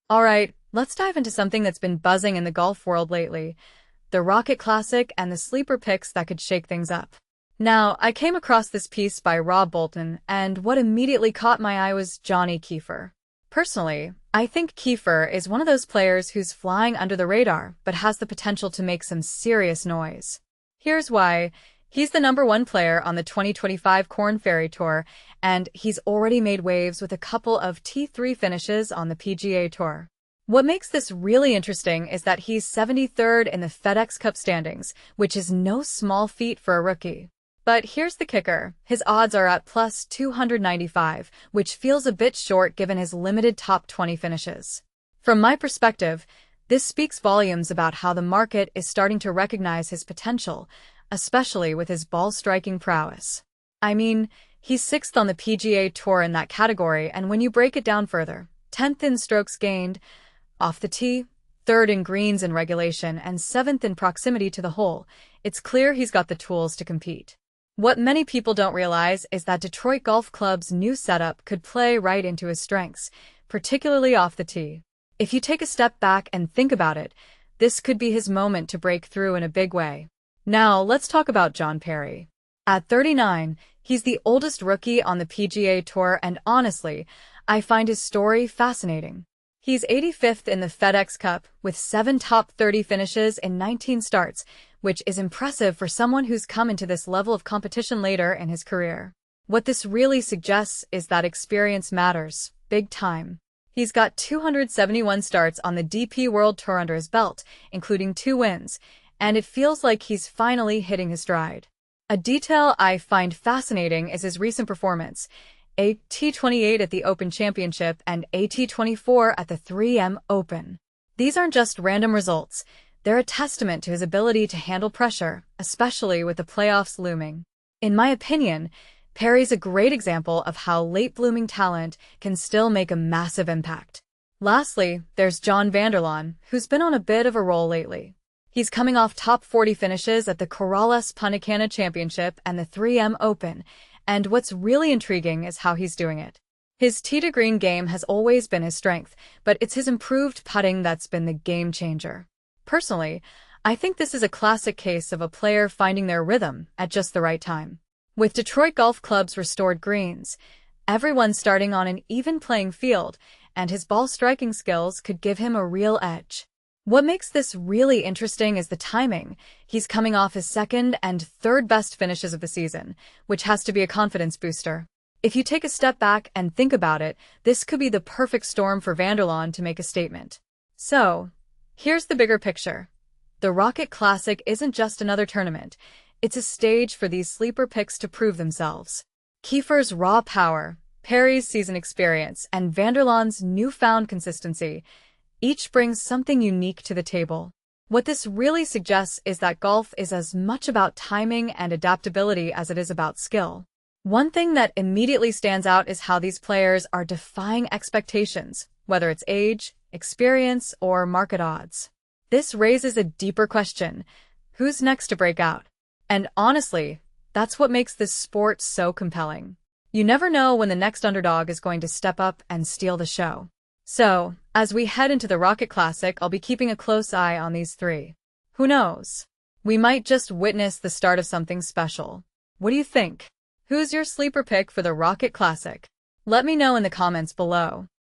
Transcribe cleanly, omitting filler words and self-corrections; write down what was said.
Alright, let's dive into something that's been buzzing in the golf world lately. The Rocket Classic and the sleeper picks that could shake things up. Now, I came across this piece by Rob Bolton, and what immediately caught my eye was Johnny Keefer. Personally, I think Keefer is one of those players who's flying under the radar, but has the potential to make some serious noise. Here's why. He's the #1 player on the 2025 Korn Ferry Tour, and he's already made waves with a couple of T3 finishes on the PGA Tour. What makes this really interesting is that he's 73rd in the FedExCup standings, which is no small feat for a rookie. But here's the kicker. His odds are at plus 295, which feels a bit short given his limited top 20 finishes. From my perspective, this speaks volumes about how the market is starting to recognize his potential, especially with his ball-striking prowess. I mean, he's 6th on the PGA Tour in that category, and when you break it down further, 10th in strokes gained off the tee, 3rd in greens in regulation, and 7th in proximity to the hole, it's clear he's got the tools to compete. What many people don't realize is that Detroit Golf Club's new setup could play right into his strengths, particularly off the tee. If you take a step back and think about it, this could be his moment to break through in a big way. Now, let's talk about John Parry. At 39, he's the oldest rookie on the PGA Tour, and honestly, I find his story fascinating. He's 85th in the FedExCup, with 7 top 30 finishes in 19 starts, which is impressive for someone who's come into this level of competition later in his career. What this really suggests is that experience matters, big time. He's got 271 starts on the DP World Tour under his belt, including 2 wins, and it feels like he's finally hitting his stride. A detail I find fascinating is his recent performance. A T28 at the Open Championship and a T24 at the 3M Open. These aren't just random results. They're a testament to his ability to handle pressure, especially with the playoffs looming. In my opinion, Parry's a great example of how late-blooming talent can still make a massive impact. Lastly, there's John VanDerLaan, who's been on a bit of a roll lately. He's coming off top 40 finishes at the Corales Punta Championship and the 3M Open, and what's really intriguing is how he's doing it. His tee-to-green game has always been his strength, but it's his improved putting that's been the game changer. Personally, I think this is a classic case of a player finding their rhythm at just the right time. With Detroit Golf Club's restored greens, everyone's starting on an even playing field, and his ball-striking skills could give him a real edge. What makes this really interesting is the timing. He's coming off his 2nd and 3rd best finishes of the season, which has to be a confidence booster. If you take a step back and think about it, this could be the perfect storm for VanDerLaan to make a statement. So, here's the bigger picture. The Rocket Classic isn't just another tournament. It's a stage for these sleeper picks to prove themselves. Keefer's raw power, Parry's seasoned experience, and VanDerLaan's newfound consistency each brings something unique to the table. What this really suggests is that golf is as much about timing and adaptability as it is about skill. One thing that immediately stands out is how these players are defying expectations, whether it's age, experience, or market odds. This raises a deeper question: who's next to break out? And honestly, that's what makes this sport so compelling. You never know when the next underdog is going to step up and steal the show. So, as we head into the Rocket Classic, I'll be keeping a close eye on these 3. Who knows? We might just witness the start of something special. What do you think? Who's your sleeper pick for the Rocket Classic? Let me know in the comments below.